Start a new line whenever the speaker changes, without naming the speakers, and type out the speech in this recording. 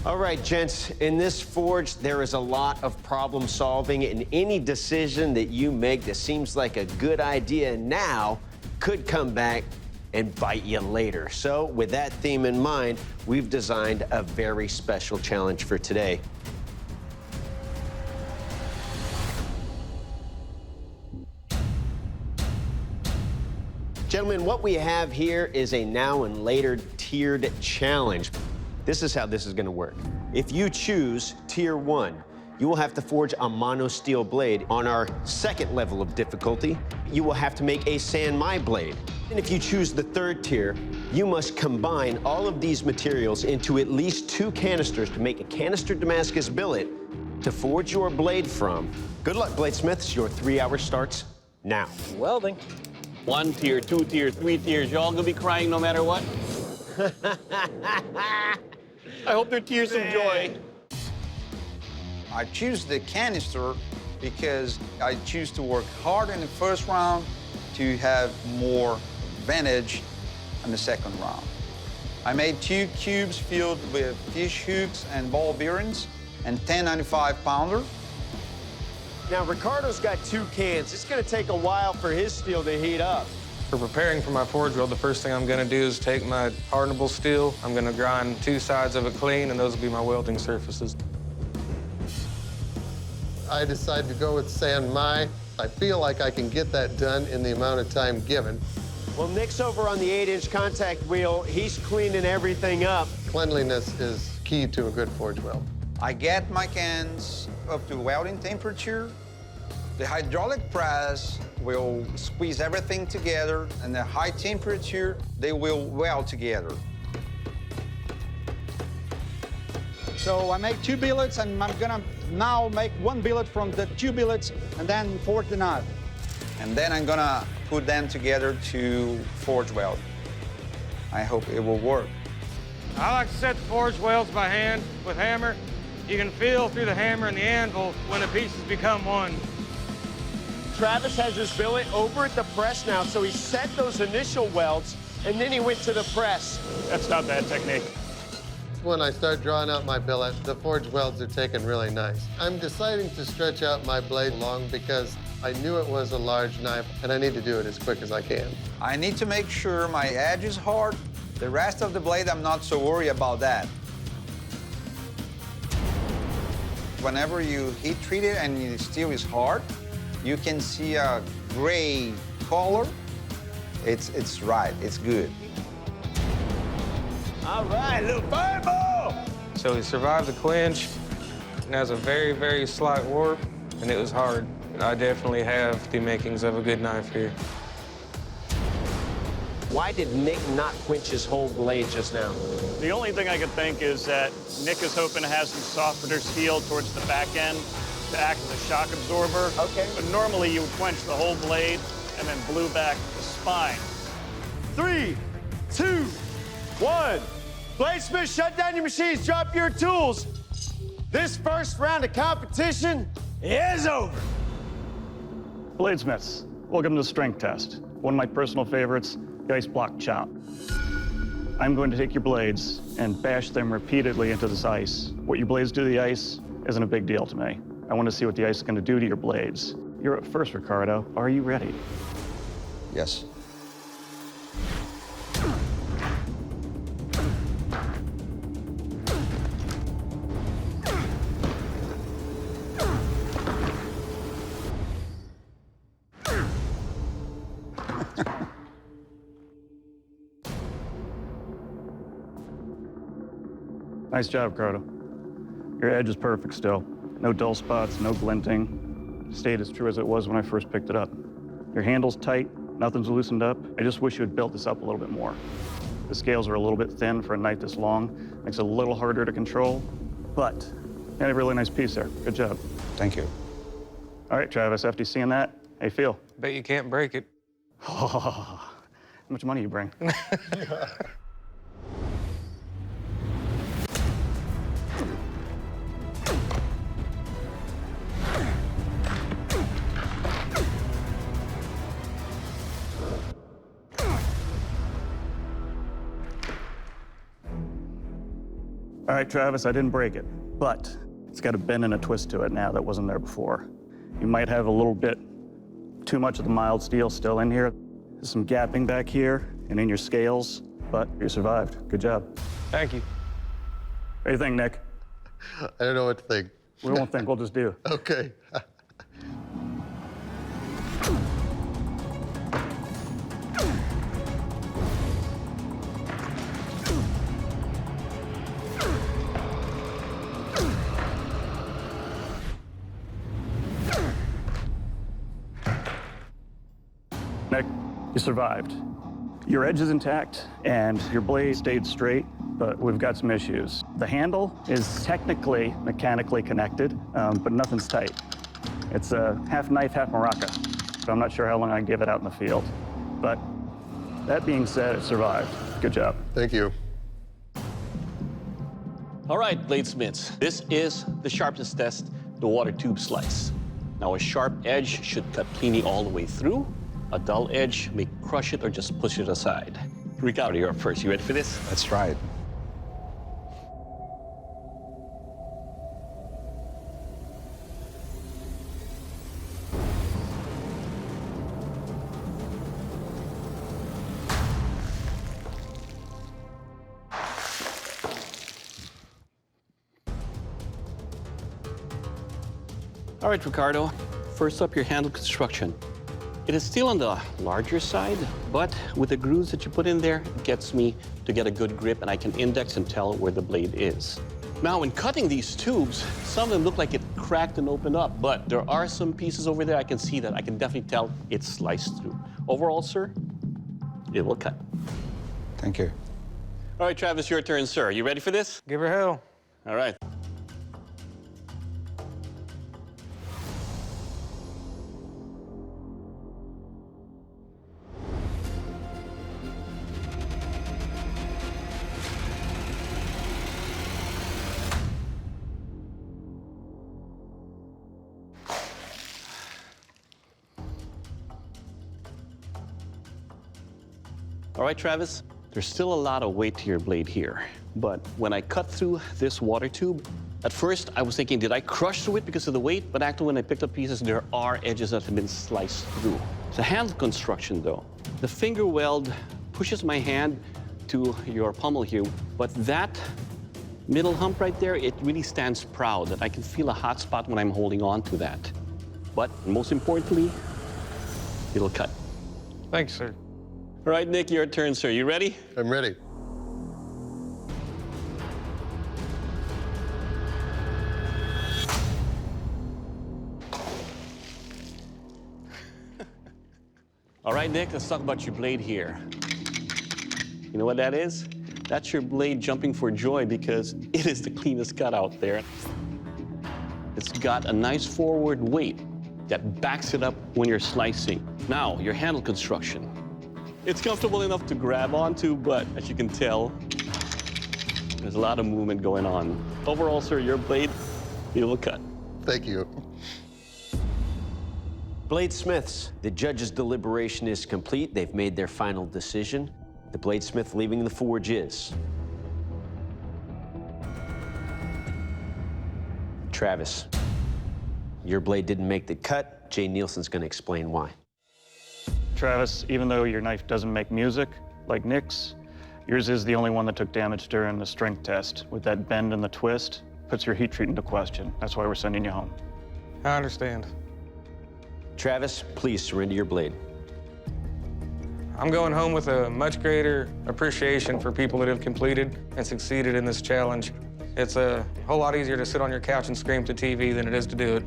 All right, gents, in this forge, there is a lot of problem solving, and any decision that you make that seems like a good idea now could come back and bite you later. So with that theme in mind, we've designed a very special challenge for today. Gentlemen, what we have here is a now and later tiered challenge. This is how this is gonna work. If you choose Tier 1, you will have to forge a mono steel blade. On our second level of difficulty, you will have to make a Sanmai blade. And if you choose the third tier, you must combine all of these materials into at least 2 canisters to make a canister Damascus billet to forge your blade from. Good luck, bladesmiths. Your 3 hours starts now.
Welding. 1 tier, 2 tier, 3 tiers. Y'all gonna be crying no matter what? I hope they're tears of joy.
I choose the canister because I choose to work hard in the first round to have more advantage in the second round. I made 2 cubes filled with fish hooks and ball bearings and 10 95-pounder.
Now, Ricardo's got 2 cans. It's gonna take a while for his steel to heat up.
For preparing for my forge weld, the first thing I'm gonna do is take my hardenable steel. I'm gonna grind 2 sides of it clean, and those will be my welding surfaces.
I decided to go with Sanmai. I feel like I can get that done in the amount of time given.
Well, Nick's over on the 8-inch contact wheel. He's cleaning everything up.
Cleanliness is key to a good forge weld.
I get my cans up to welding temperature. The hydraulic press will squeeze everything together, and at high temperature, they will weld together. So I make 2 billets, and I'm gonna now make 1 billet from the 2 billets, and then forge the knife. And then I'm gonna put them together to forge weld. I hope it will work.
I like to set the forge welds by hand with hammer. You can feel through the hammer and the anvil when the pieces become one.
Travis has his billet over at the press now, so he set those initial welds, and then he went to the press.
That's not bad technique.
When I start drawing out my billet, the forge welds are taken really nice. I'm deciding to stretch out my blade long because I knew it was a large knife, and I need to do it as quick as I can.
I need to make sure my edge is hard. The rest of the blade, I'm not so worried about that. Whenever you heat treat it and the steel is hard, you can see a gray color. It's right, it's good.
All right, little fireball!
So he survived the clinch and has a very, very slight warp, and it was hard. I definitely have the makings of a good knife here.
Why did Nick not quench his whole blade just now?
The only thing I could think is that Nick is hoping to have some softer steel towards the back end to act as a shock absorber.
Okay.
But normally you would quench the whole blade and then glue back the spine.
3, 2, 1. Bladesmiths, shut down your machines, drop your tools. This first round of competition is over.
Bladesmiths, welcome to the strength test. One of my personal favorites, the ice block chop. I'm going to take your blades and bash them repeatedly into this ice. What your blades do to the ice isn't a big deal to me. I want to see what the ice is going to do to your blades. You're up first, Ricardo. Are you ready?
Yes.
Nice job, Ricardo. Your edge is perfect still. No dull spots, no glinting. Stayed as true as it was when I first picked it up. Your handle's tight, nothing's loosened up. I just wish you had built this up a little bit more. The scales are a little bit thin for a knife this long. Makes it a little harder to control, but you had a really nice piece there. Good job.
Thank you.
All right, Travis, after seeing that, how you feel?
Bet you can't break it.
How much money you bring? All right, Travis, I didn't break it, but it's got a bend and a twist to it now that wasn't there before. You might have a little bit too much of the mild steel still in here. There's some gapping back here and in your scales, but you survived. Good job.
Thank you.
What do you think, Nick?
I don't know what to think.
We won't think, we'll just do.
Okay.
Nick, you survived. Your edge is intact and your blade stayed straight, but we've got some issues. The handle is technically mechanically connected, but nothing's tight. It's a half knife, half maraca, so I'm not sure how long I can give it out in the field. But that being said, it survived. Good job.
Thank you.
All right, bladesmiths, this is the sharpness test, the water tube slice. Now, a sharp edge should cut cleanly all the way through. A dull edge may crush it or just push it aside. Ricardo, you're up first. You ready for this?
Let's try it.
All right, Ricardo. First up, your handle construction. It is still on the larger side, but with the grooves that you put in there, it gets me to get a good grip, and I can index and tell where the blade is. Now, when cutting these tubes, some of them look like it cracked and opened up, but there are some pieces over there I can see that I can definitely tell it's sliced through. Overall, sir, it will cut.
Thank you.
All right, Travis, your turn, sir. You ready for this?
Give her hell.
All right. All right, Travis, there's still a lot of weight to your blade here. But when I cut through this water tube, at first I was thinking, did I crush through it because of the weight? But actually, when I picked up pieces, there are edges that have been sliced through. The handle construction, though, the finger weld pushes my hand to your pommel here, but that middle hump right there, it really stands proud, that I can feel a hot spot when I'm holding on to that. But most importantly, it'll cut.
Thanks, sir.
All right, Nick, your turn, sir. You ready?
I'm ready.
All right, Nick, let's talk about your blade here. You know what that is? That's your blade jumping for joy because it is the cleanest cut out there. It's got a nice forward weight that backs it up when you're slicing. Now, your handle construction. It's comfortable enough to grab onto, but as you can tell, there's a lot of movement going on. Overall, sir, your blade, it will cut.
Thank you.
Bladesmiths, the judge's deliberation is complete. They've made their final decision. The bladesmith leaving the forge is Travis. Your blade didn't make the cut. Jay Nielsen's going to explain why.
Travis, even though your knife doesn't make music like Nick's, yours is the only one that took damage during the strength test. With that bend and the twist, puts your heat treat into question. That's why we're sending you home.
I understand.
Travis, please surrender your blade.
I'm going home with a much greater appreciation for people that have completed and succeeded in this challenge. It's a whole lot easier to sit on your couch and scream to TV than it is to do it.